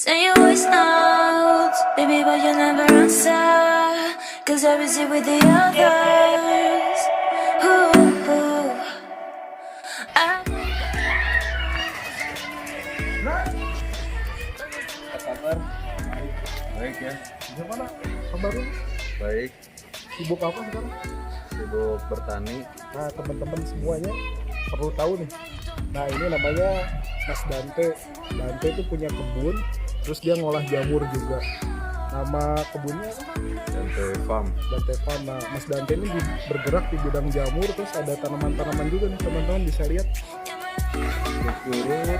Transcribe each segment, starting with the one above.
Say you always know, baby, but you never answer. Cause I was here with the others. Ooh, I... Apa kabar? Baik ya. Gimana kabarnya? Baik. Sibuk apa sekarang? Sibuk bertani. Nah, teman-teman semuanya perlu tahu nih. Nah, ini namanya Mas Dante. Dante itu punya kebun, terus dia ngolah jamur juga. Nama kebunnya Dante Farm. Dante Farm. Nah, Mas Dante ini bergerak di bidang jamur, terus ada tanaman-tanaman juga nih, teman-teman bisa lihat. Di kiri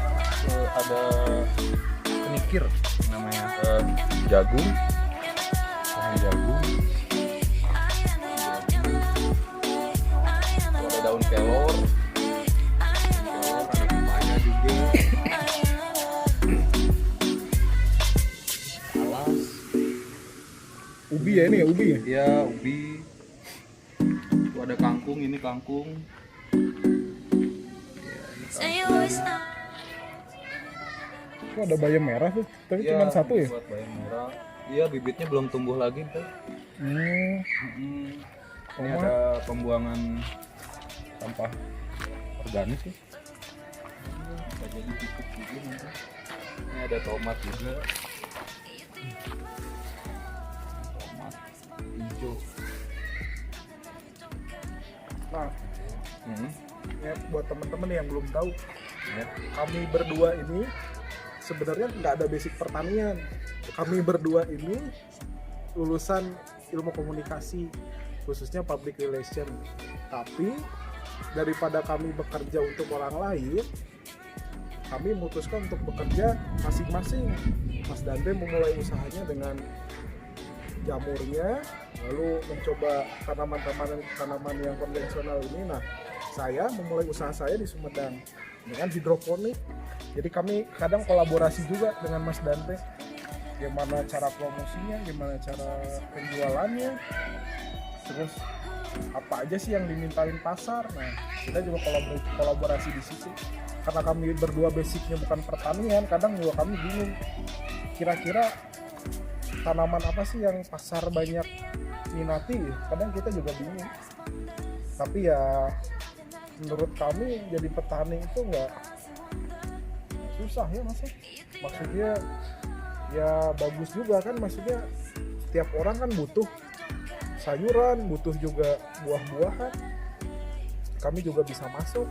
ada kenikir namanya. Jagung. Pohon jagung. Ada daun kelor. Kelor ada pepaya juga. Alas. Ubi ya ini ya, ubi ya? Iya, ubi. Itu ada kangkung, ini kangkung. Say you always know. Oh, ada bayam merah tuh, tapi Iya, cuma satu ya? buat bayam merah. Iya, bibitnya belum tumbuh lagi tuh. Hmm, Ini Tomat. ada pembuangan sampah organik ya. Bisa jadi pupuk juga nanti. Ini ada tomat juga. Tomat hijau. nah, Hmm. ya buat teman-teman yang belum tahu, Ya. kami berdua ini sebenarnya nggak ada basic pertanian. Kami berdua ini lulusan ilmu komunikasi, khususnya public relation. Tapi daripada kami bekerja untuk orang lain, kami memutuskan untuk bekerja masing-masing. Mas Dante memulai usahanya dengan jamurnya, lalu mencoba tanaman yang konvensional ini. Nah, saya memulai usaha saya di Sumedang dengan hidroponik. Jadi kami kadang kolaborasi juga dengan Mas Dante. Gimana cara promosinya, gimana cara penjualannya, terus apa aja sih yang dimintain pasar. Nah, kita juga kolaborasi di situ. Karena kami berdua basicnya bukan pertanian, kadang juga kami bingung. Kira-kira tanaman apa sih yang pasar banyak minati? Kadang kita juga bingung. Tapi ya menurut kami jadi petani itu nggak susah ya Mas. Maksudnya ya bagus juga kan, maksudnya setiap orang kan butuh sayuran, butuh juga buah-buahan. Kami juga bisa masuk.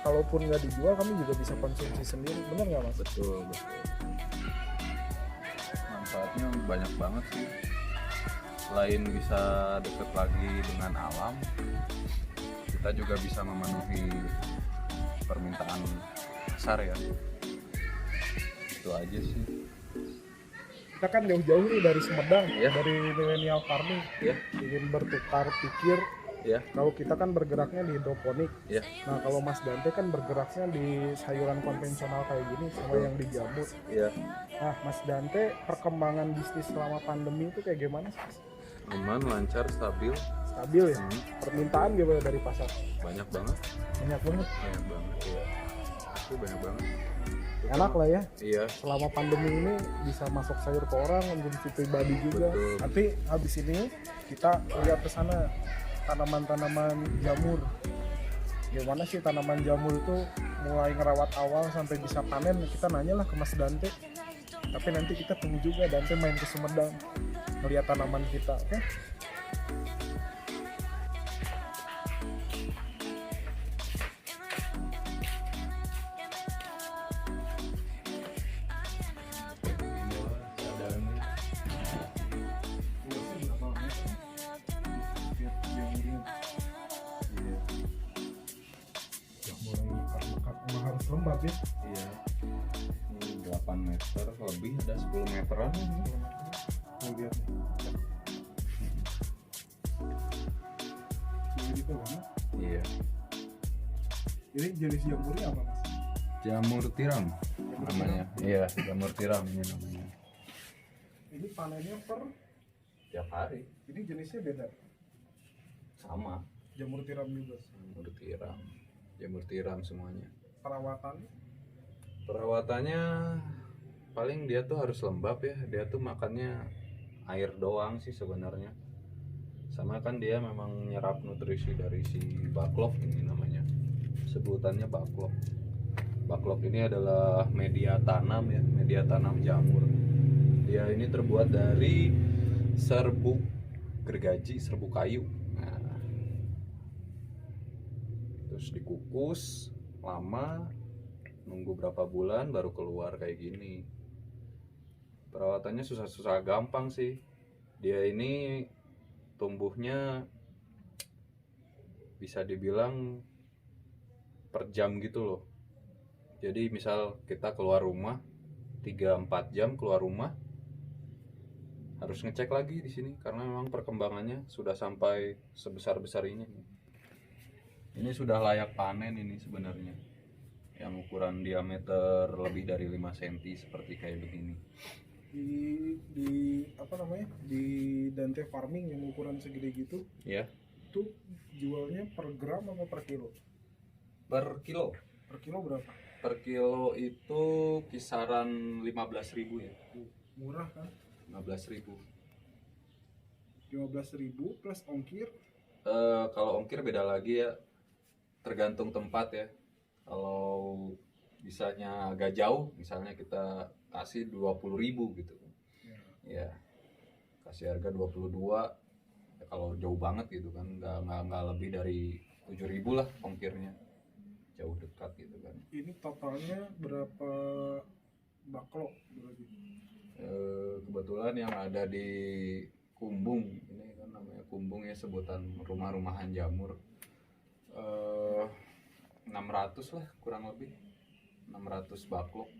Kalaupun nggak dijual, kami juga bisa konsumsi sendiri. Bener nggak Mas? Betul. Manfaatnya banyak banget sih. Selain bisa deket lagi dengan alam, kita juga bisa memenuhi permintaan pasar ya. Itu aja sih. Kita kan jauh-jauh nih dari Sumedang, Iya. dari milenial farming, Ya, ingin bertukar pikir. ya, Kalau kita kan bergeraknya di hidroponik. ya. Nah, kalau Mas Dante kan bergeraknya di sayuran konvensional kayak gini, sama yang di jamur. Ya, Nah, Mas Dante, perkembangan bisnis selama pandemi itu kayak gimana sih? aman, lancar, stabil. Stabil ya? Hmm, Permintaan gimana dari pasar? banyak banget, Banyak banget. ya. Itu banyak banget. Enak lah ya, Iya, selama pandemi ini bisa masuk sayur ke orang, konsumsi pribadi juga. Betul. Nanti habis ini kita lihat ke sana tanaman-tanaman jamur. Gimana sih tanaman jamur itu mulai ngerawat awal sampai bisa panen? Kita nanyalah ke Mas Dante. Tapi nanti kita tunggu juga Dante main ke Sumedang melihat tanaman kita, oke? Emang harus lembab ya. iya. Ini 8 meter lebih, ada 10 meteran. Mau lihat nih. Ini gitu banget. Iya. Ini jenis jamurnya apa Mas? Jamur tiram namanya. Iya, jamur tiram ini namanya. Ini panennya per, Tiap hari ini jenisnya beda. sama. Jamur tiram juga. Jamur tiram semuanya. Perawatan Perawatannya paling dia tuh harus lembab ya, dia tuh makannya air doang sih sebenarnya. Sama kan dia memang nyerap nutrisi dari si baklok ini namanya, sebutannya baklok. Baklok ini adalah media tanam ya, media tanam jamur. Dia ini terbuat dari serbuk gergaji, serbuk kayu. Nah, terus dikukus lama, nunggu berapa bulan baru keluar kayak gini. Perawatannya susah-susah gampang sih. Dia ini tumbuhnya bisa dibilang per jam gitu loh. Jadi misal kita keluar rumah 3-4 jam keluar rumah, harus ngecek lagi di sini karena memang perkembangannya sudah sampai sebesar-besar ini. Ini sudah layak panen ini sebenarnya. Yang ukuran diameter lebih dari 5 cm seperti kayak begini. Di apa namanya? Di Dante Farming yang ukuran segede gitu, Ya, itu jualnya per gram apa per kilo? per kilo. Per kilo berapa? Per kilo itu kisaran 15.000 ya. Murah kan? 15.000. 15.000 plus ongkir. Kalau ongkir beda lagi ya, tergantung tempat ya. Kalau misalnya agak jauh, misalnya kita kasih 20.000 gitu. Ya, kasih harga 22. Ya, kalau jauh banget gitu kan, nggak lebih dari 7.000 lah ongkirnya. Jauh dekat gitu kan. Ini totalnya berapa baklok berarti? Kebetulan yang ada di Kumbung, ini kan namanya Kumbung ya, sebutan rumah-rumahan jamur. 600 lah kurang lebih, 600 baklok.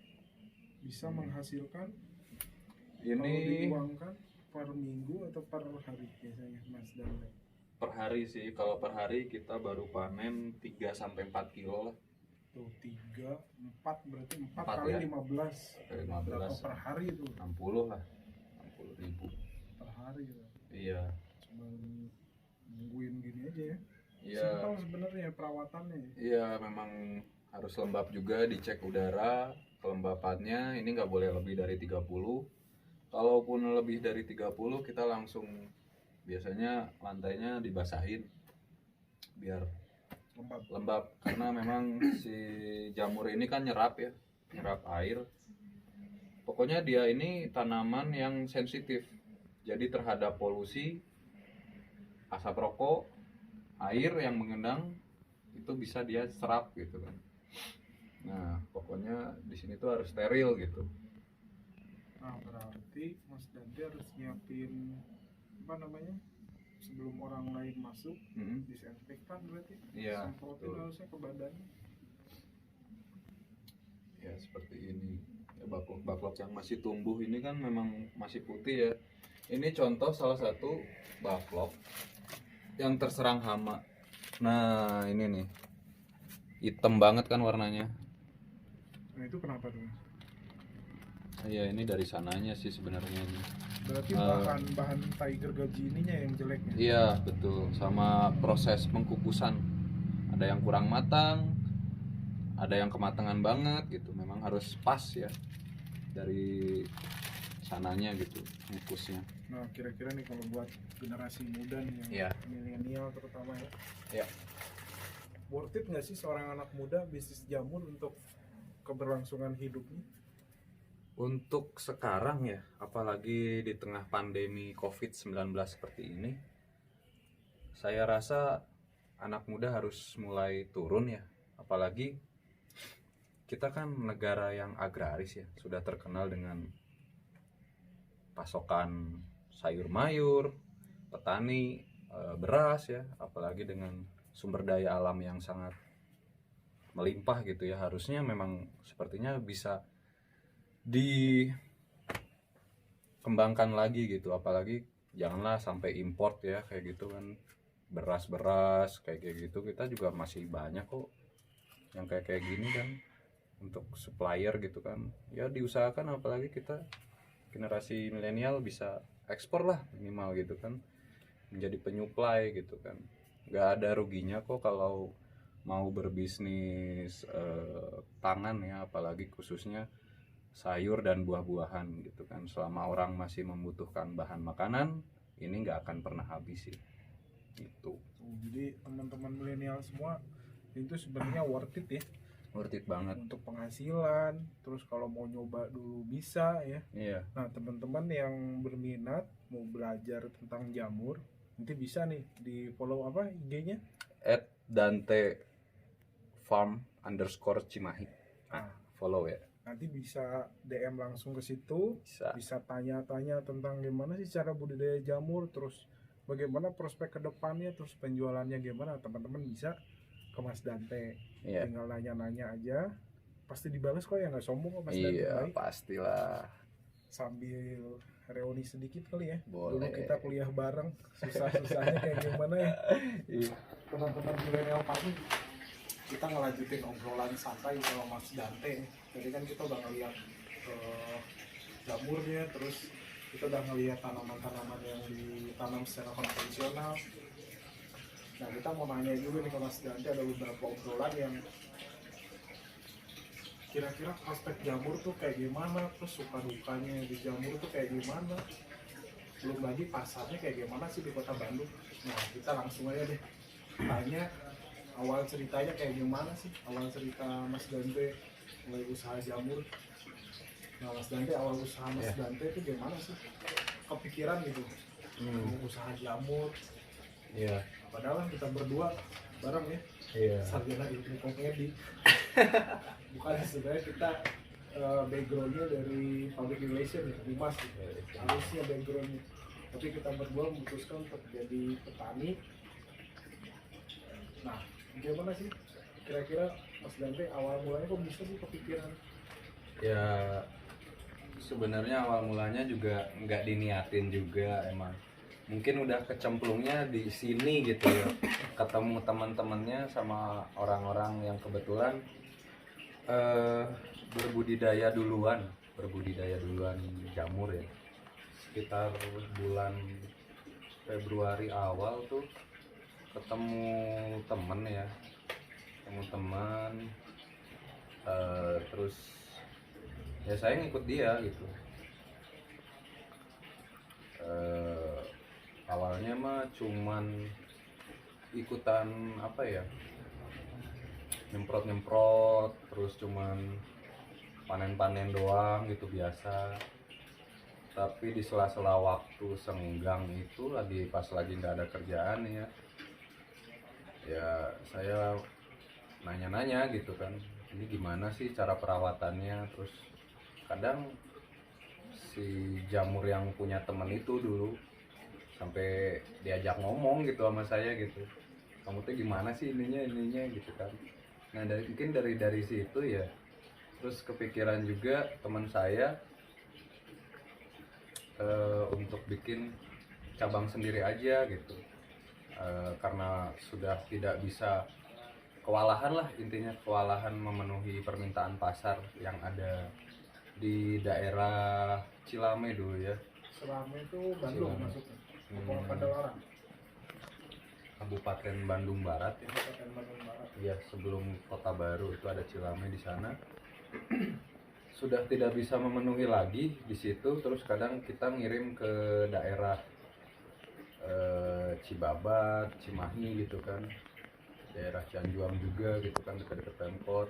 Bisa menghasilkan Ini kalau dituangkan per minggu atau per hari biasanya Mas Dante? per hari sih, kalau per hari kita baru panen 3-4 kilo lah. Tuh 3, 4 berarti 4 4 kali ya? 15. Berapa 15, per hari itu? 60 lah, 60.000. Per hari ya. Iya, Cuma nungguin gini aja ya. iya, Simpel sebenarnya perawatannya ya. iya memang harus lembab juga, dicek udara kelembapannya. Ini nggak boleh lebih dari 30. Kalaupun lebih dari 30 kita langsung, biasanya lantainya dibasahin biar lembab karena memang si jamur ini kan nyerap ya, nyerap air. Pokoknya dia ini tanaman yang sensitif, jadi terhadap polusi, asap rokok, air yang mengendang itu bisa dia serap gitu kan. Nah pokoknya di sini tuh harus steril gitu. Nah berarti Mas Dante harus nyiapin apa namanya, sebelum orang lain masuk, disinfektan berarti. Iya, Semprotin betul. harusnya ke badannya. Ya seperti ini ya, baklok yang masih tumbuh ini kan memang masih putih ya. Ini contoh salah satu baklok yang terserang hama. Nah ini nih, hitam banget kan warnanya. Nah itu kenapa tuh Mas? Iya ini dari sananya sih sebenarnya ini. Berarti bahan tiger gaji ininya yang jeleknya. Iya betul, sama proses pengkukusan. Ada yang kurang matang, ada yang kematangan banget gitu. Memang harus pas ya dari sananya gitu ngukusnya. Nah kira-kira nih kalau buat generasi muda nih yang Iya. milenial terutama ya, Ya. worth it nggak sih seorang anak muda bisnis jamur untuk keberlangsungan hidupnya? Untuk sekarang ya, apalagi di tengah pandemi COVID-19 seperti ini, saya rasa anak muda harus mulai turun ya. Apalagi kita kan negara yang agraris ya, sudah terkenal dengan pasokan sayur mayur, petani, beras ya, apalagi dengan sumber daya alam yang sangat melimpah gitu ya. Harusnya memang sepertinya bisa dikembangkan lagi gitu, apalagi janganlah sampai import ya kayak gitu kan. Beras kayak gitu kita juga masih banyak kok yang kayak gini kan untuk supplier gitu kan. Ya diusahakan, apalagi kita generasi milenial bisa ekspor lah minimal gitu kan, menjadi penyuplai gitu kan. Nggak ada ruginya kok kalau mau berbisnis pangan ya, apalagi khususnya sayur dan buah-buahan gitu kan. Selama orang masih membutuhkan bahan makanan, ini nggak akan pernah habis sih. Itu Jadi teman-teman milenial semua itu sebenarnya worth it ya worth it banget. untuk penghasilan. Terus kalau mau nyoba dulu bisa ya. Iya. Nah teman-teman yang berminat mau belajar tentang jamur, nanti bisa nih di follow apa IG-nya? @dante_farm_cimahi. Ah, Follow ya. nanti bisa DM langsung ke situ, Bisa. bisa tanya-tanya tentang gimana sih cara budidaya jamur, terus bagaimana prospek kedepannya, terus penjualannya gimana. Teman-teman bisa ke Mas Dante, Iya. tinggal nanya-nanya aja, pasti dibalas kok ya, nggak sombong kok Mas Dante. Iya, Baik. pastilah. Sambil reuni sedikit kali ya. Boleh. Dulu kita kuliah bareng, susah-susahnya kayak gimana ya. Iya. Teman-teman milenial Parmi, kita ngelanjutin obrolan santai sama Mas Dante. Jadi kan kita udah ngeliat jamurnya, terus kita udah ngeliat tanaman-tanaman yang ditanam secara konvensional. Nah kita mau nanya juga nih ke Mas Dante, ada beberapa obrolan yang kira-kira prospek jamur tuh kayak gimana, terus suka dukanya di jamur tuh kayak gimana, belum lagi pasarnya kayak gimana sih di kota Bandung. Nah kita langsung aja deh tanya awal ceritanya kayak gimana sih, awal cerita Mas Dante mulai usaha jamur. Nah Mas Dante, awal usaha Mas Dante itu gimana sih, kepikiran gitu mau usaha jamur, Iya. padahal kita berdua bareng ya Iya. sarjana ilmu komedi. Bukan sebenarnya kita backgroundnya dari public relation ya, Dimas gitu. Harusnya backgroundnya, tapi kita berdua memutuskan untuk jadi petani. Nah gimana sih kira-kira Mas Dante awal mulanya kok bisa sih kepikiran? Ya sebenarnya awal mulanya juga nggak diniatin juga, emang mungkin udah kecemplungnya di sini gitu ya, ketemu teman-temannya sama orang-orang yang kebetulan berbudidaya duluan jamur ya, sekitar bulan Februari awal tuh ketemu temen, terus ya saya ngikut dia gitu. Awalnya mah cuman ikutan apa ya, nyemprot terus cuman panen doang gitu biasa. Tapi di sela-sela waktu senggang itu pas lagi nggak ada kerjaan ya saya nanya-nanya gitu kan, ini gimana sih cara perawatannya. Terus kadang si jamur yang punya temen itu dulu sampai diajak ngomong gitu sama saya gitu, kamu tuh gimana sih ininya gitu kan. Nah mungkin dari situ ya, terus kepikiran juga teman saya untuk bikin cabang sendiri aja gitu, karena sudah tidak bisa kewalahan lah, intinya kewalahan memenuhi permintaan pasar yang ada di daerah Cilame dulu ya. Selama itu Bandung Cilame. masuknya, apa Padalarang? Kabupaten Bandung Barat ya. Kabupaten Bandung Barat. Iya, sebelum Kota Baru itu ada Cilame di sana. Sudah tidak bisa memenuhi lagi di situ, terus kadang kita ngirim ke daerah Cibabat, Cimahi gitu kan, daerah Cianjuang juga gitu kan, dekat-dekat Pemkot.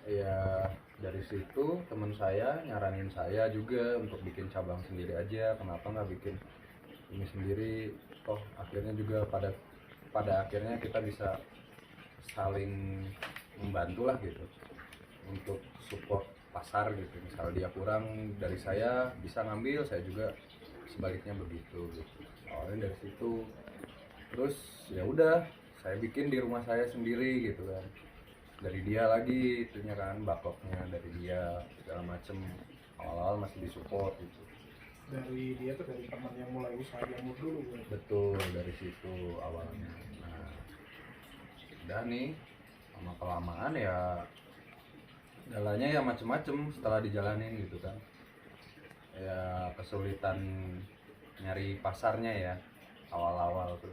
Ya dari situ teman saya nyaranin saya juga untuk bikin cabang sendiri aja, kenapa nggak bikin ini sendiri, toh akhirnya juga pada akhirnya kita bisa saling membantu lah gitu untuk support pasar gitu. Misal dia kurang dari saya bisa ngambil, saya juga sebaliknya begitu gitu. Awalnya dari situ, terus ya udah saya bikin di rumah saya sendiri gitu kan, dari dia lagi itunya kan, bakloknya dari dia segala macem. Awal-awal masih disupport gitu. Dari dia tuh dari teman yang mulai usaha jamur dulu gue. Betul, dari situ awalnya. Nah udah nih lama kelamaan ya jalannya ya macem-macem setelah dijalanin gitu kan. Ya kesulitan nyari pasarnya ya awal-awal tuh.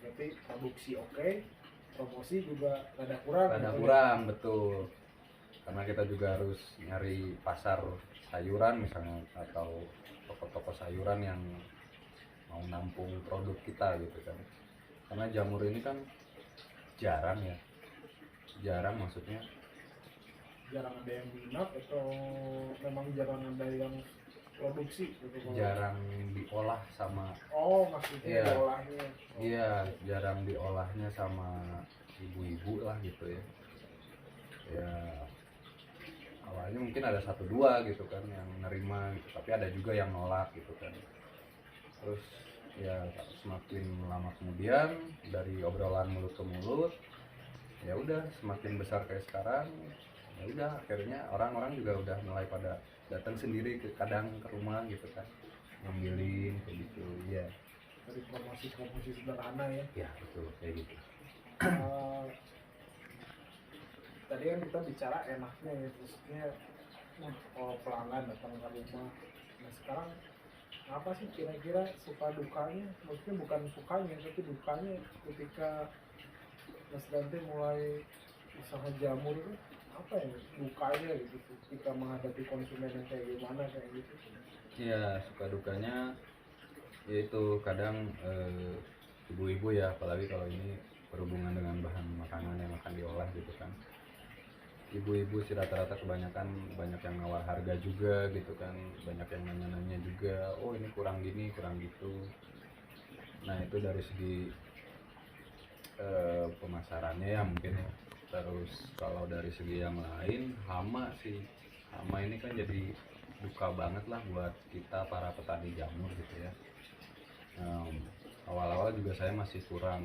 Berarti produksi oke, promosi juga rada kurang. Rada gitu ya. kurang, betul. karena kita juga harus nyari pasar sayuran misalnya atau toko-toko sayuran yang mau nampung produk kita gitu kan. Karena jamur ini kan jarang ya, jarang maksudnya Jarang ada yang minat atau memang jarang ada yang produksi gitu kalau- jarang diolah sama Oh, maksudnya Iya. olahnya. iya jarang diolahnya sama ibu-ibu lah gitu ya. Ya awalnya mungkin ada satu dua gitu kan yang nerima gitu, tapi ada juga yang nolak gitu kan. Terus ya semakin lama kemudian dari obrolan mulut ke mulut ya udah semakin besar kayak sekarang, ya udah akhirnya orang-orang juga udah mulai pada datang sendiri ke kadang ke rumah gitu kan, ngambilin kayak gitu ya. Dari promosi sederhana ya. Ya betul kayak gitu. Eh, tadi kan kita bicara enaknya ya, maksudnya kalau pelanggan datang ke rumah. Nah sekarang apa sih kira-kira suka dukanya? Maksudnya bukan sukanya tapi dukanya ketika Mas Dante mulai usaha jamur itu apa ya dukanya gitu ketika menghadapi konsumen yang kayak gimana kayak gitu. Ya suka dukanya yaitu kadang ibu-ibu ya, apalagi kalau ini berhubungan dengan bahan makanan yang akan diolah gitu kan. Ibu-ibu sih rata-rata kebanyakan banyak yang nawar harga juga gitu kan, banyak yang nanya-nanya juga, oh ini kurang gini kurang gitu. Nah itu dari segi pemasarannya ya mungkin ya. Terus kalau dari segi yang lain hama sih, hama ini kan jadi duka banget lah buat kita para petani jamur gitu ya. Awal-awal juga saya masih kurang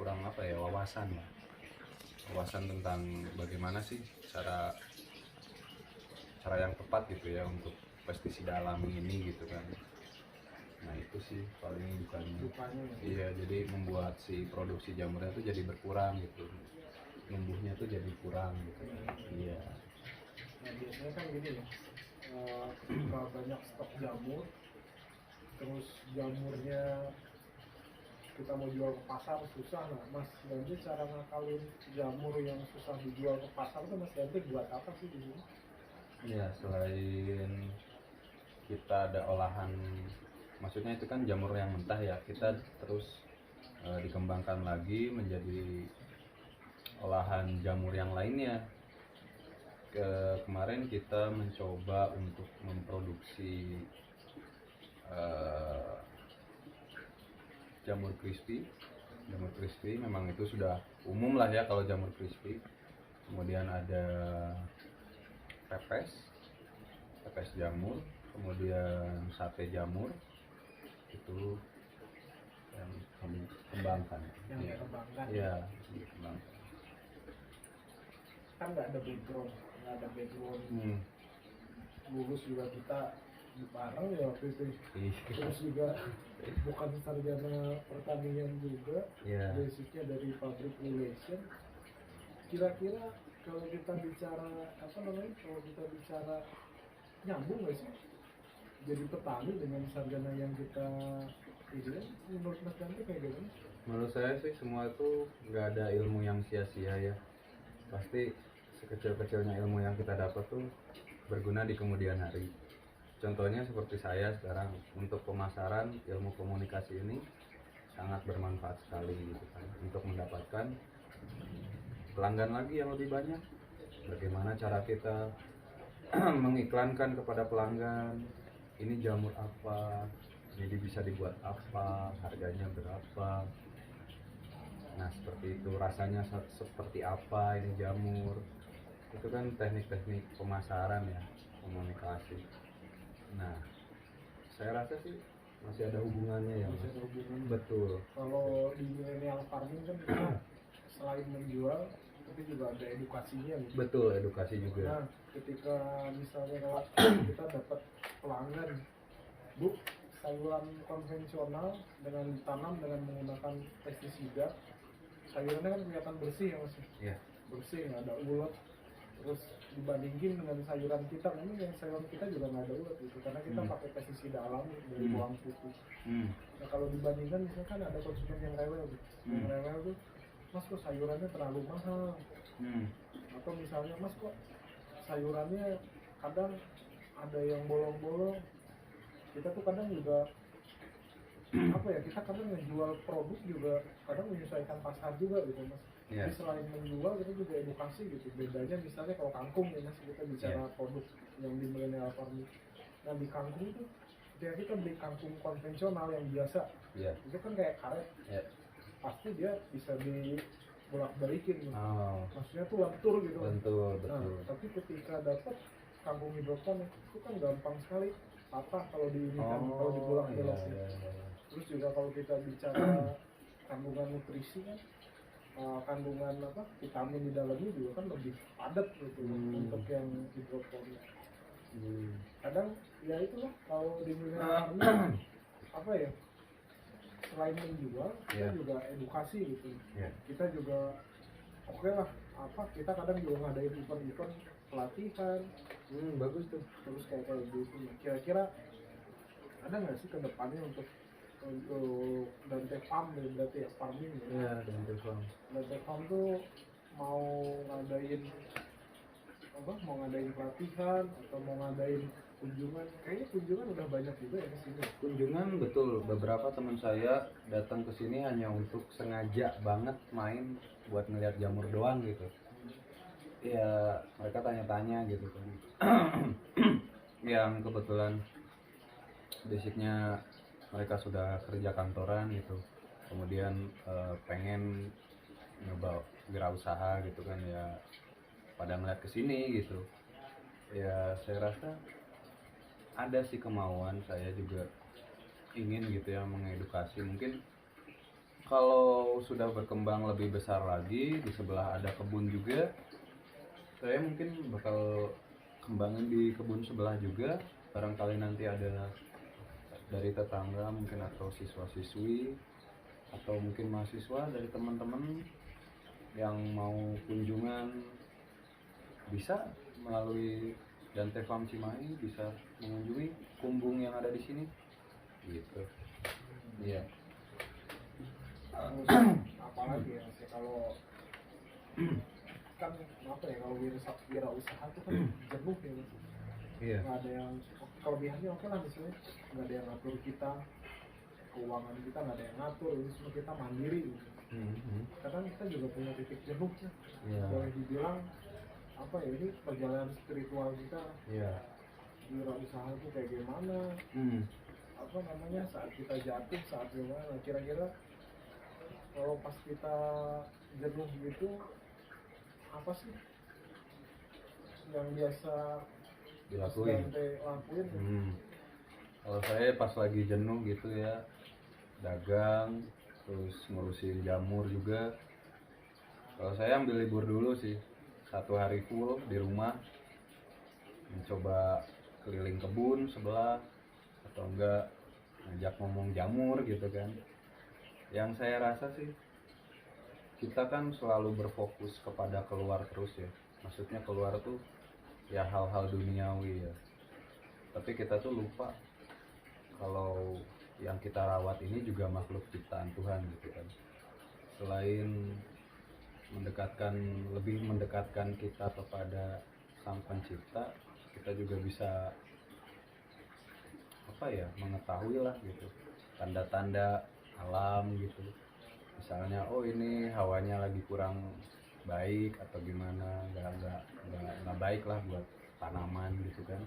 apa ya, wawasan tentang bagaimana sih cara yang tepat gitu ya untuk pestisida alami ini gitu kan. Nah itu sih paling dukanya. Iya, jadi membuat si produksi jamurnya tuh jadi berkurang gitu, numbuhnya tuh jadi kurang gitu. Iya. Nah biasanya kan gini ya, ketika banyak stok jamur, terus jamurnya kita mau jual ke pasar susah. Nah Mas Dante cara ngakalin jamur yang susah dijual ke pasar tuh Mas Dante buat apa sih di sini? Iya, selain kita ada olahan, maksudnya itu kan jamur yang mentah ya, kita terus dikembangkan lagi menjadi olahan jamur yang lainnya. Kemarin kita mencoba untuk memproduksi jamur crispy. Memang itu sudah umum lah ya kalau jamur crispy. Kemudian ada pepes jamur, kemudian sate jamur, itu yang kami kembangkan. Yang Iya. dikembangkan. Iya, dikembangkan. Kan nggak ada background lulus juga kita bareng ya waktu itu. Iya. Terus juga bukan sarjana pertanian juga, Iya. basicnya dari public relation. Kira-kira kalau kita bicara kalau kita bicara nyambung nggak sih jadi petani dengan sarjana yang kita ini menurut Mas Dante kayak gimana? Menurut saya sih semua itu nggak ada ilmu yang sia-sia ya. Pasti sekecil-kecilnya ilmu yang kita dapat tuh berguna di kemudian hari. Contohnya seperti saya sekarang untuk pemasaran ilmu komunikasi ini sangat bermanfaat sekali gitu kan, untuk mendapatkan pelanggan lagi yang lebih banyak. Bagaimana cara kita mengiklankan kepada pelanggan, ini jamur apa, jadi bisa dibuat apa, harganya berapa. Nah seperti itu, rasanya seperti apa ini jamur. Itu kan teknik-teknik pemasaran ya, komunikasi. Nah saya rasa sih masih ada hubungannya ya. Masih ada hubungan. Betul. Kalau di millennial farming kan kita selain menjual tapi juga ada edukasinya gitu. Betul, edukasi juga. Nah, ketika misalnya kalau kita dapat pelanggan, Bu, sayuran konvensional dengan ditanam dengan menggunakan pestisida, sayurannya kan kelihatan bersih ya Mas. Iya. Bersih, nggak ada ulat. Terus dibandingin dengan sayuran kita, memang yang sayuran kita juga nggak ada ulat gitu, karena kita pakai pestisida alami dari bawang putih. Nah kalau dibandingkan misalkan ada konsumen yang rewel, gitu. Yang rewel tuh, Mas kok sayurannya terlalu mahal, atau misalnya mas kok sayurannya kadang ada yang bolong-bolong, kita tuh kadang juga apa ya, kita kadang menjual produk juga kadang menyesuaikan pasar juga gitu mas. Iya. Jadi selain menjual kita juga edukasi gitu, bedanya misalnya kalau kangkung ya mas, kita bicara produk yang di millennial farming. Nah di kangkung itu ketika kita beli kangkung konvensional yang biasa, Iya. itu kan kayak karet, Iya. pasti dia bisa dibolak-balikin gitu. Oh, Maksudnya tuh lentur gitu. betul, Nah, betul. tapi ketika dapat kangkung hidroponik itu kan gampang sekali patah kalau diinikan, kalau iya, dibolak-balikin. iya, iya. Terus juga kalau kita bicara kandungan nutrisi kan, kandungan apa vitamin di dalamnya juga kan lebih padat gitu untuk yang hidroponik. Kadang ya itulah kalau di milenial farming apa ya, selain menjual kita Yeah. juga edukasi gitu. Yeah. Kita juga oke lah apa, kita kadang juga ngadain event-event pelatihan Bagus tuh. terus kayak gitu. Nah, kira-kira ada nggak sih kedepannya untuk Dante Farm ya, berarti ya farming ya. Iya, dengan telepon. Dante Farm tuh mau ngadain apa, mau ngadain pelatihan atau mau ngadain kunjungan, kayaknya kunjungan udah banyak juga ya di sini. Kunjungan betul, beberapa teman saya datang ke sini hanya untuk sengaja banget main buat ngeliat jamur doang gitu. Ya mereka tanya-tanya gitu kan. Yang kebetulan basicnya mereka sudah kerja kantoran gitu, kemudian pengen nyoba wirausaha gitu kan, ya pada ngeliat kesini gitu. Ya saya rasa ada sih kemauan, saya juga ingin gitu ya mengedukasi. Mungkin kalau sudah berkembang lebih besar lagi, di sebelah ada kebun juga, saya mungkin bakal kembangin di kebun sebelah juga. Barangkali nanti ada dari tetangga mungkin, atau siswa-siswi, atau mungkin mahasiswa dari teman-teman yang mau kunjungan, bisa melalui Dante Farm Cimahi, bisa mengunjungi kumbung yang ada di sini gitu. Iya. Terus apalagi ya sih kalau kan apa ya, kalau wirausaha itu kan jenuh ya Mas. Iya. Nggak ada yang kelebihannya, oke lah misalnya nggak ada yang ngatur kita, keuangan kita nggak ada yang ngatur, ini semua kita mandiri gitu. Kadang kita juga punya titik jenuhnya. Iya. Boleh dibilang apa ya, ini perjalanan spiritual kita, Iya. wirausaha itu kayak gimana, apa namanya, saat kita jatuh, saat gimana, kira-kira kalau pas kita jenuh gitu apa sih yang biasa Dilakuin. Dante lakuin? Kalau saya pas lagi jenuh gitu ya, dagang, terus ngurusin jamur juga. Kalau saya ambil libur dulu sih, 1 hari full di rumah, mencoba keliling kebun sebelah, atau enggak ngajak ngomong jamur gitu kan. Yang saya rasa sih, kita kan selalu berfokus kepada keluar terus ya, maksudnya keluar tuh ya hal-hal duniawi ya, tapi kita tuh lupa kalau yang kita rawat ini juga makhluk ciptaan Tuhan gitu kan. Selain lebih mendekatkan kita kepada Sang Pencipta, kita juga bisa apa ya, mengetahui lah gitu tanda-tanda alam gitu. Misalnya oh ini hawanya lagi kurang baik atau gimana, nggak baik lah buat tanaman gitu kan.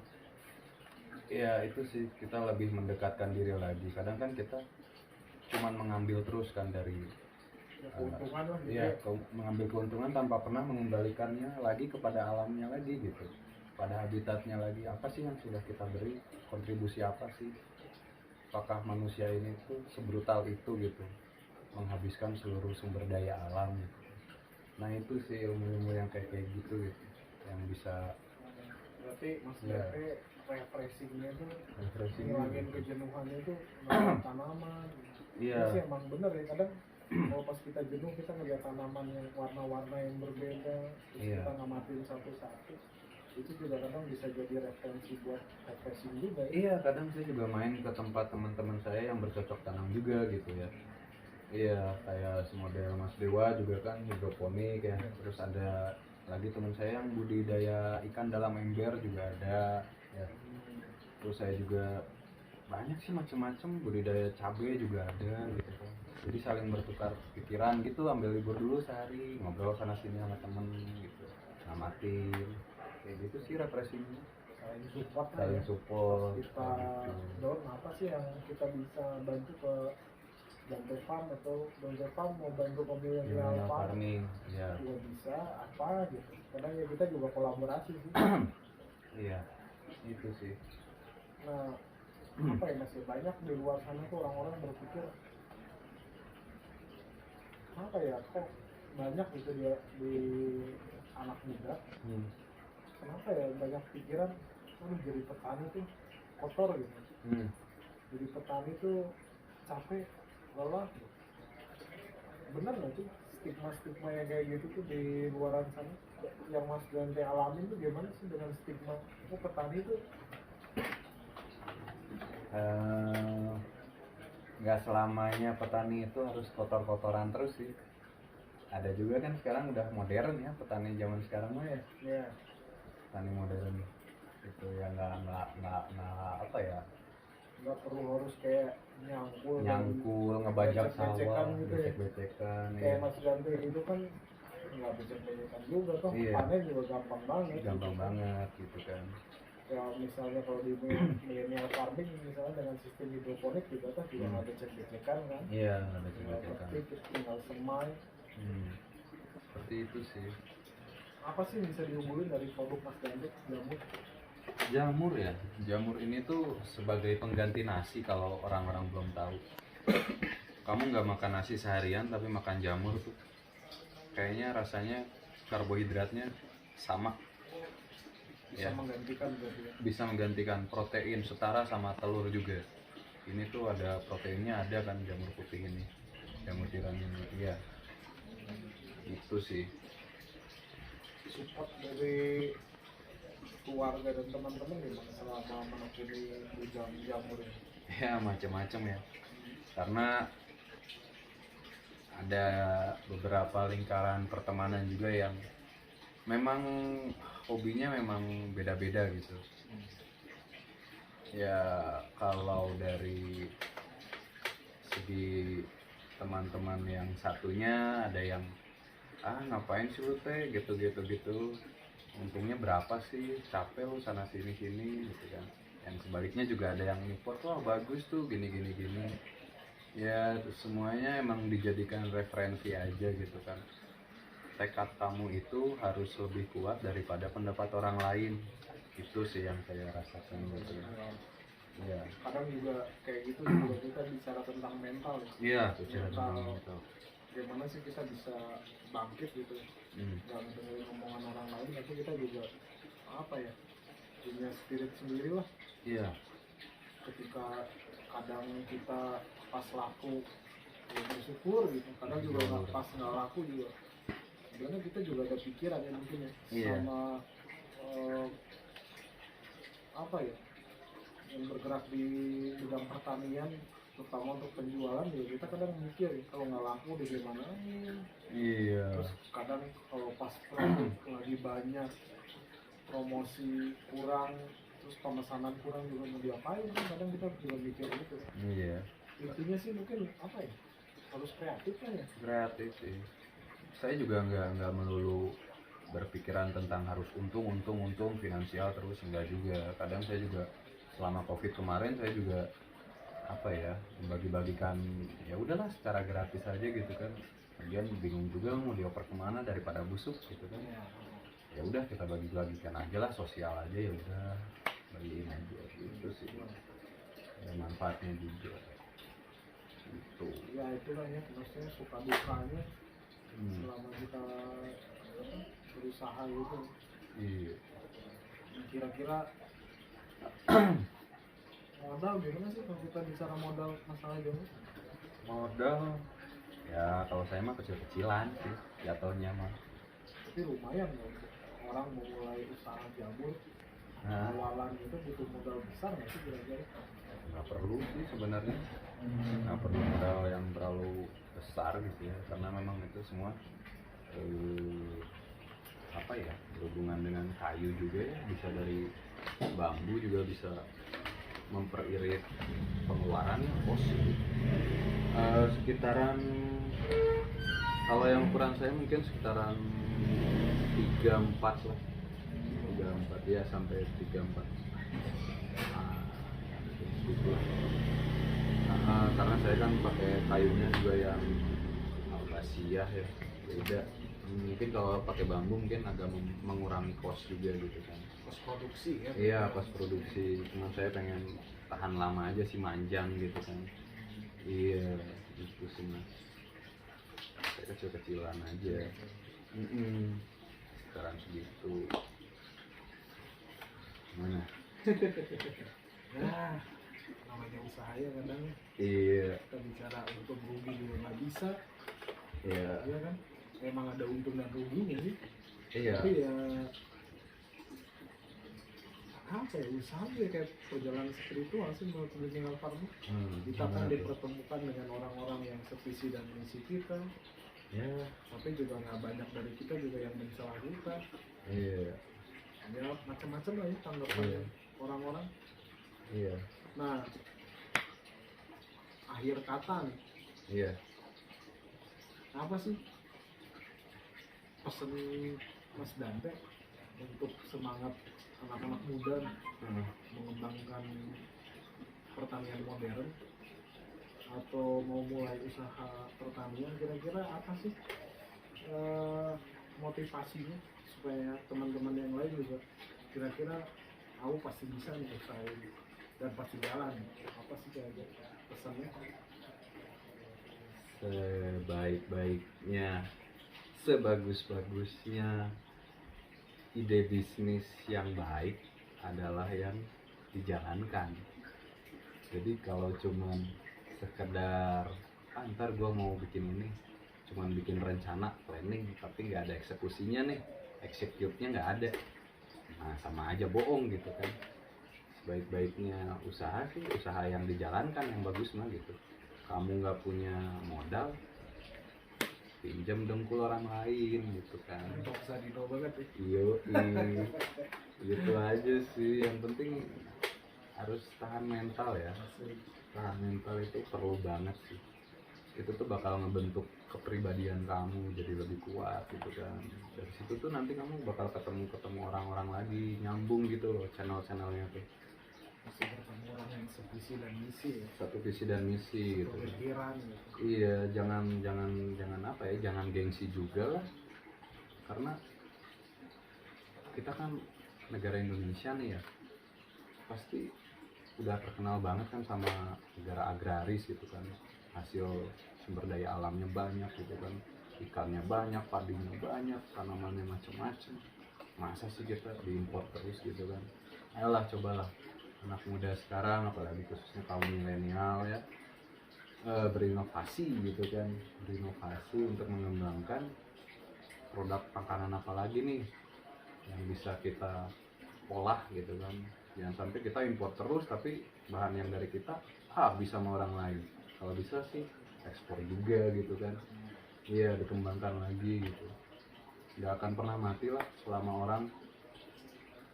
Ya itu sih, kita lebih mendekatkan diri lagi. Kadang kan kita cuman mengambil terus kan dari Keuntungan lah gitu. iya, mengambil keuntungan tanpa pernah mengembalikannya lagi kepada alamnya lagi gitu, pada habitatnya lagi. Apa sih yang sudah kita beri, kontribusi apa sih? Apakah manusia ini tuh sebrutal itu gitu, menghabiskan seluruh sumber daya alam gitu. Nah itu sih ilmu-ilmu yang kayak gitu gitu, yang bisa Berarti Mas Ya. Dante refreshingnya tuh refreshing ngilangin gitu. kejenuhannya itu ngeliat tanaman. Iya. Itu sih emang bener ya, kadang kalau pas kita jenuh kita ngeliat tanaman yang warna-warna yang berbeda, terus Iya. kita ngamatin satu-satu, itu juga kadang bisa jadi referensi buat refreshing juga ya. Iya, kadang saya juga main ke tempat teman-teman saya yang bercocok tanam juga gitu ya. Iya, kayak semodel Mas Dewa juga kan hidroponik ya. Terus ada lagi teman saya yang budidaya ikan dalam ember juga ada ya. Terus saya juga banyak sih macam-macam, budidaya cabai juga ada gitu kan. Jadi saling bertukar pikiran gitu, ambil libur dulu sehari, ngobrol sana sini sama temen gitu, ngamatin kayak gitu sih refreshingnya, Saling support lah saling ya. support Kita kayak gitu. down apa sih yang kita bisa bantu ke Jante Farm atau Jante Farm mau bantu ke Millennial Millennial Farm farming ya. juga bisa apa gitu. Kadang ya kita juga kolaborasi sih. Iya itu sih. Nah, apa ya, masih banyak di luar sana tuh orang-orang berpikir apa ya, kok banyak gitu dia di anak muda, kenapa ya banyak pikiran jadi petani tuh kotor gitu, jadi petani tuh capek, lelah gitu. Bener nggak sih stigma yang kayak gitu tuh di luaran sana yang Mas Gante alamin tuh gimana sih dengan stigma itu petani tuh? Nggak selamanya petani itu harus kotor-kotoran terus sih. Ada juga kan sekarang udah modern ya petani zaman sekarang mah ya. Ya, Petani modern itu ya nggak apa ya, nggak perlu harus kayak nyangkul ngebajak becek-becekan sawah, gitu ya. becek-becekan Kayak ya. Mas Gante itu kan nggak becek-becekan juga toh, Iya. panen juga gampang banget. Gampang gitu. banget gitu kan. Ya misalnya kalau di millennial farming misalnya dengan sistem hidroponik juga kan juga nggak becek-becekan kan, Iya, ada tinggal becek-becekan. petik, tinggal semai. Seperti itu sih. Apa sih yang bisa dihubungin dari produk Mas Gante jamur? Jamur ya, jamur ini tuh sebagai pengganti nasi kalau orang-orang belum tahu. Kamu nggak makan nasi seharian tapi makan jamur tuh kayaknya rasanya karbohidratnya sama Bisa ya, menggantikan berarti ya. bisa menggantikan protein setara sama telur juga. Ini tuh ada proteinnya, ada kan jamur putih ini, jamur tiram ini. Iya, itu sih. Support dari keluarga dan teman-teman gimana selama menekuni bidang jamur ini? Ya macam-macam ya, karena ada beberapa lingkaran pertemanan juga yang memang hobinya memang beda-beda gitu ya. Kalau dari segi teman-teman yang satunya ada yang ngapain sih lu teh gitu, untungnya berapa sih, capek lu sana sini gitu kan. Yang sebaliknya juga ada yang nyupport, wah bagus tuh gini ya. Semuanya emang dijadikan referensi aja gitu kan. Tekad kamu itu harus lebih kuat daripada pendapat orang lain, itu sih yang saya rasakan gitu ya. Kadang juga kayak gitu juga kita bicara tentang mental ya. Iya, bicara Mental. tentang itu. Gimana sih kita bisa bangkit gitu, jangan dengerin omongan orang lain, tapi kita juga apa ya, punya spirit sendiri lah. Iya, Ketika kadang kita pas laku ya bersyukur gitu, kadang juga pas nggak laku juga sebenarnya kita juga ada pikiran ya mungkin ya. Iya. Sama apa ya, yang bergerak di bidang pertanian terutama untuk penjualan ya, kita kadang mikir ya, kalau nggak laku di gimana. iya, Terus kadang kalau pas produk lagi banyak, promosi kurang, terus pemesanan kurang juga mau diapain kan, kadang kita juga mikir gitu. iya. Intinya sih mungkin apa ya, harus kreatif kan ya. Kreatif sih. Saya juga nggak melulu berpikiran tentang harus untung finansial terus, enggak juga. Kadang saya juga selama COVID kemarin saya juga apa ya, membagi-bagikan ya udahlah secara gratis aja gitu kan. Kemudian bingung juga mau dioper kemana daripada busuk gitu kan. Ya udah kita bagi-bagikan aja lah, sosial aja, ya udah bagiin aja gitu sih. Ada manfaatnya juga. Itu. Ya itulah ya, maksudnya suka dukanya selama kita berusaha gitu. Iya. Kira-kira modal gimana sih kalau kita bicara modal masalah jamur? Modal ya kalau saya mah kecil-kecilan sih jatuhnya mah. Tapi lumayan loh, orang mau mulai usaha jamur, Nah, awalan itu butuh modal besar nggak sih kira-kira? nggak perlu sih sebenarnya, nggak perlu modal yang terlalu besar gitu ya, karena memang itu semua apa ya, berhubungan dengan kayu juga ya, bisa dari bambu juga bisa memperirit pengeluaran kos. Sekitaran, kalau yang ukuran saya mungkin sekitaran 34 lah, 34 ya, sampai 34. Nah, gitu lah. Karena saya kan pakai kayunya juga yang akasia ya, beda. Mungkin kalau pakai bambu mungkin agak mengurangi cost juga gitu kan. Kos produksi ya. Iya, cost produksi. Cuma saya pengen tahan lama aja sih, manjang gitu kan. Iya, gitu sih mas. Saya kecil-kecilan aja. Sekarang segitu. Gimana? Ya, namanya usaha ya kadang Iya, kita bicara untung rugi juga nggak bisa, iya, ya kan? Emang ada untung dan ruginya sih. iya. Tapi ya apa ya, usaha ya kayak perjalanan spiritual sih menurut millennial farmer. Kita kan Gimana tuh? dipertemukan dengan orang-orang yang sevisi dan misi kita, Ya, tapi juga nggak banyak dari kita juga yang mencela kita. iya, Ya macam-macam lah ya tanggapannya Iya. orang-orang. iya, Nah, akhir kata nih, iya. apa sih pesan Mas Dante untuk semangat anak-anak muda mengembangkan pertanian modern atau mau mulai usaha pertanian, kira-kira apa sih motivasinya supaya teman-teman yang lain juga kira-kira aku pasti bisa nih usaha ini dan pasti jalan, apa sih kira-kira pesannya? Sebaik-baiknya, sebagus-bagusnya ide bisnis yang baik adalah yang dijalankan. Jadi kalau cuman sekedar ntar gue mau bikin ini, cuman bikin rencana, planning, tapi nggak ada eksekusinya nih, execute-nya nggak ada, nah sama aja bohong gitu kan. Sebaik-baiknya usaha sih usaha yang dijalankan, yang bagus mah gitu. Kamu nggak punya modal, pinjam dengkul orang lain gitu kan. Untuk Sadino banget ya. Iya, gitu aja sih. Yang penting harus tahan mental ya. Tahan mental itu perlu banget sih. Itu tuh bakal ngebentuk kepribadian kamu jadi lebih kuat gitu kan. Dari situ tuh nanti kamu bakal ketemu orang-orang lagi, nyambung gitu loh channel-channelnya tuh. Masih bertemu orang yang sevisi dan misi ya, Satu visi dan misi gitu. pemikiran gitu. Iya, jangan apa ya, jangan gengsi juga lah. Karena kita kan negara Indonesia nih ya, pasti udah terkenal banget kan sama negara agraris gitu kan. Hasil sumber daya alamnya banyak gitu kan, ikannya banyak, padinya banyak, tanamannya macam-macam. Masa sih kita diimpor terus gitu kan? Ayolah, cobalah anak muda sekarang, apalagi khususnya kaum milenial ya, berinovasi gitu kan, berinovasi untuk mengembangkan produk makanan apa lagi nih yang bisa kita olah gitu kan. Jangan sampai kita impor terus tapi bahan yang dari kita habis sama orang lain. Kalau bisa sih ekspor juga gitu kan. Iya, dikembangkan lagi gitu. Nggak akan pernah mati lah selama orang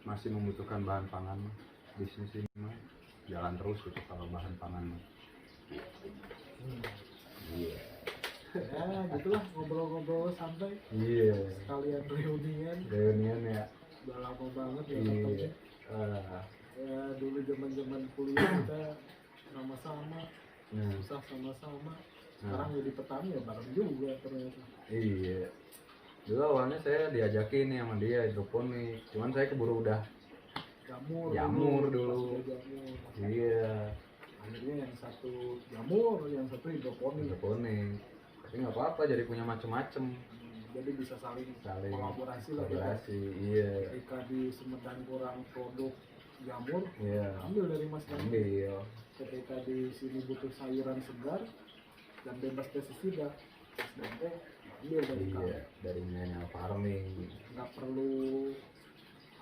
masih membutuhkan bahan pangan. Bisnis ini mah jalan terus gitu kalau bahan pangan mah. Iya. Ya gitulah, ngobrol-ngobrol santai, Iya. sekalian reunian. Reunian ya. Udah lama banget ya Iya. ketemu. Ya dulu zaman kuliah kita sama-sama, susah sama-sama. Sekarang jadi petani ya bareng juga ternyata. Iya. Dulu awalnya saya diajakin nih sama dia hidroponik, cuman saya keburu udah Jamur dulu. pas dia jamur. iya Akhirnya yang satu jamur, yang satu hidroponik. hidroponik. Tapi nggak apa-apa, jadi punya macem-macem. Jadi bisa saling Saling kolaborasi lah ya. kolaborasi. Iya. Ketika di Sumedang kurang produk jamur, Iya. ambil dari Mas Dani. Ambil. Ketika di sini butuh sayuran segar dan bebas pestisida, Mas Dante ambil dari kamu. Iya. Dari millennial farming. Nggak perlu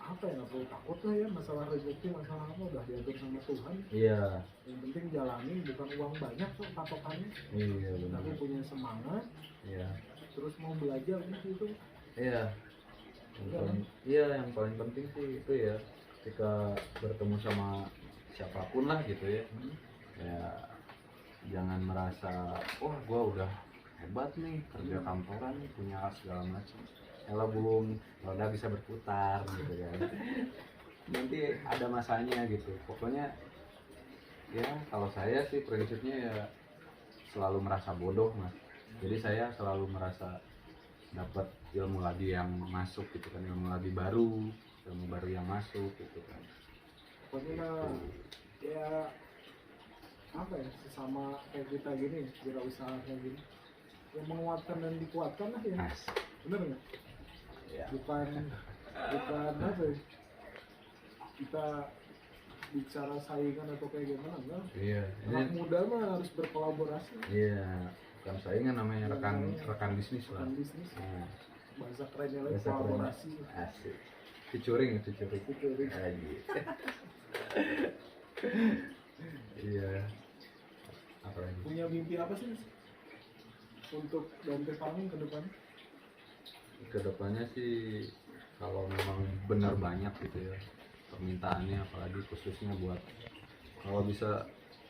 apa ya, nggak perlu takut lah ya masalah rezeki, masalah apa udah diatur sama Tuhan. Iya. Yang penting jalanin, bukan uang banyak tuh patokannya, Iya benar. tapi punya semangat, Iya. terus mau belajar gitu. Iya. Yang paling penting sih itu ya, ketika bertemu sama siapapun lah gitu ya, ya jangan merasa wah gua udah hebat nih kerja kantoran nih, punya segala macam, kalau belum roda bisa berputar gitu kan. Nanti ada masanya gitu. Pokoknya ya kalau saya sih prinsipnya ya selalu merasa bodoh mas. Jadi saya selalu merasa dapat ilmu lagi yang masuk gitu kan, ilmu lagi baru, ilmu baru yang masuk gitu kan. Pokoknya ya apa ya, sesama kayak kita gini wirausaha kayak gini yang menguatkan dan dikuatkan lah ya, Mas, bener nggak? ya. bukan apa ya, kita bicara saingan atau kayak gimana enggak. Iya, Anak muda mah harus berkolaborasi, iya, bukan saingan, namanya rekan bisnis lah. bukan bisnis. Nah, Bahasa kerennya lagi bahasa keren. kolaborasi. Asik. Featuring. Featuring. Lagi. Iya. Apa lagi? Punya mimpi apa sih Mas? Untuk Dante Farming ke depan? Kedepannya sih kalau memang benar banyak gitu ya permintaannya, apalagi khususnya buat kalau bisa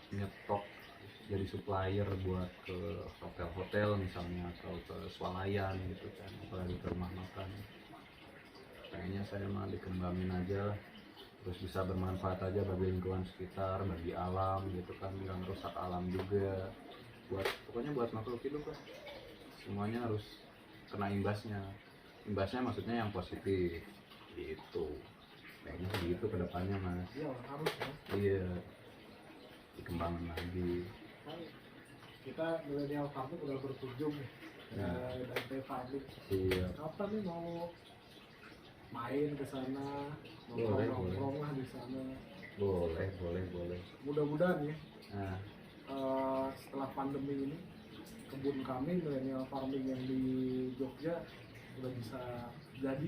nyetok jadi supplier buat ke hotel-hotel misalnya, atau ke swalayan gitu kan, apalagi ke rumah makan. Kayaknya saya mah dikembangin aja, terus bisa bermanfaat aja bagi lingkungan sekitar, bagi alam gitu kan, nggak merusak alam juga, pokoknya buat makhluk hidup lah, semuanya harus kena imbasnya maksudnya yang positif gitu. Kayaknya begitu ke depannya mas. Iya harus ya. Iya, dikembangin lagi. Kan kita milenial farming udah berkunjung nih Ya. Dante Farming. Iya. Kapan nih mau main ke sana, Boleh, nongkrong lah di sana. Boleh. Mudah-mudahan ya Nah, setelah pandemi ini kebun kami milenial farming yang di Jogja udah bisa jadi.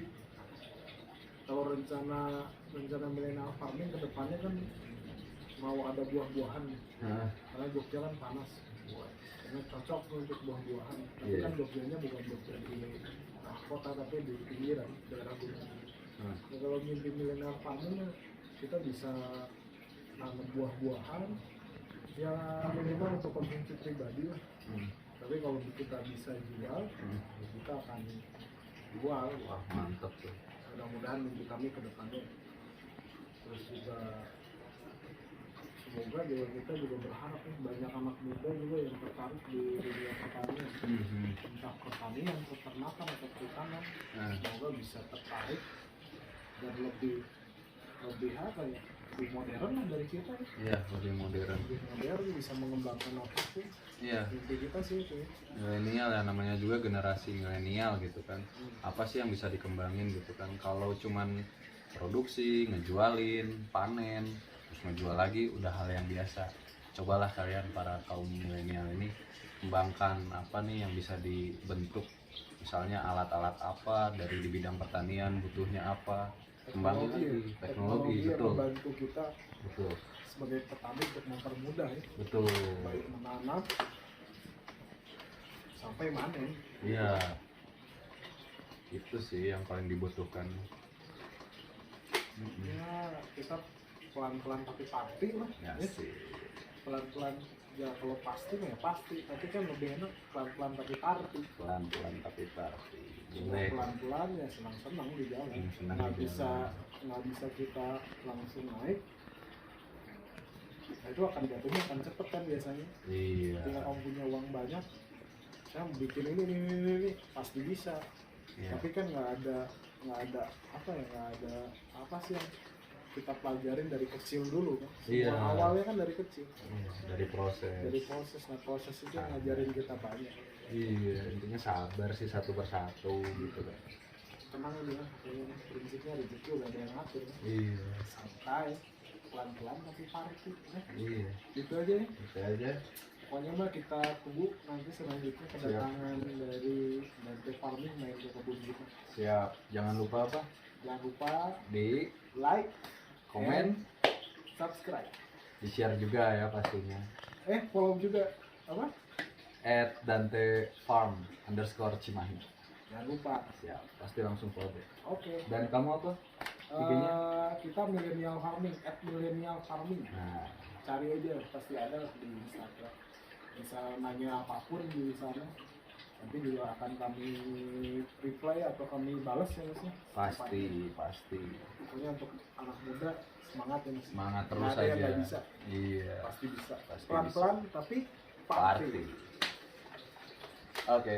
Kalau rencana milenial farming kedepannya kan mau ada buah-buahan nih. nah, Karena Jogja kan panas, karena cocok untuk buah-buahan. Tapi Iya. kan Jogjanya bukan Jogja di kota tapi di pinggiran daerah gunung. nah, Nah, kalau mimpi milenial farming kita bisa nanam buah-buahan ya minimal untuk konsumsi pribadi lah. Tapi kalau kita bisa jual, kita akan jual. wah mantap tuh. Mudah-mudahan mimpi kami ke depannya. Terus juga semoga juga kita juga berharap nih banyak anak muda juga yang tertarik di dunia pertanian, entah pertanian, peternakan atau perikanan. Nah, Semoga bisa tertarik dan lebih apa ya, lebih modern lah dari kita. iya lebih modern. Lebih modern, bisa mengembangkan apapun. Iya, Mimpi kita sih itu. milenial ya, namanya juga generasi milenial gitu kan. Apa sih yang bisa dikembangin gitu kan? Kalau cuman produksi, ngejualin, panen, terus ngejual lagi udah hal yang biasa. Cobalah kalian para kaum milenial ini kembangkan apa nih yang bisa dibentuk. Misalnya alat-alat apa dari di bidang pertanian butuhnya apa, kembangin lagi teknologi, yang betul. membantu kita Betul. sebagai petani untuk mempermudah ya, Betul. baik menanam sampai manen. Iya. Itu sih yang paling dibutuhkan. Ya kita pelan-pelan tapi pasti lah Ya ya. sih. Pelan-pelan ya, kalau pasti mah ya pasti, tapi kan lebih enak pelan-pelan tapi party. Pelan-pelan tapi pasti. Boleh. Pelan-pelan ya senang-senang di jalan. Senang Nggak di jalan. nggak bisa kita langsung naik. Nah, itu akan jatuhnya akan cepet kan biasanya. Iya. Ketika kamu punya uang banyak, saya mau bikin ini pasti bisa. Iya. Tapi kan nggak ada apa sih yang kita pelajarin dari kecil dulu kan. Iya. Semua awalnya kan dari kecil, Iya, dari proses. nah proses itu yang ngajarin kita banyak. Iya, intinya sabar sih satu persatu gitu kan. Tenang aja kan, pokoknya prinsipnya rezeki udah ada yang ngatur kan. Iya. Santai, pelan-pelan tapi party ya. Iya. Gitu aja ya. Itu aja. Pokoknya mah kita tunggu nanti selanjutnya kedatangan dari Dante Farming main ke kebun kita. Siap. Jangan lupa apa? Jangan lupa Di like, komen, subscribe. di share juga ya pastinya. Follow juga apa? @dantefarm_Cimahi. Jangan lupa. Siap, pasti langsung follow. Oke. Dan kamu apa? IG-nya? Kita millennial farming, @millennial farming. Nah, Cari aja, pasti ada lah di Instagram. Bisa nanya apapun di sana. Nanti juga akan kami reply atau kami balas ya Mas ya. pasti. Pokoknya untuk anak muda semangat ya Mas. Semangat terus Nggak ada yang aja. nggak bisa. Iya. Pasti bisa. Pasti Pelan-pelan tapi Party. Oke.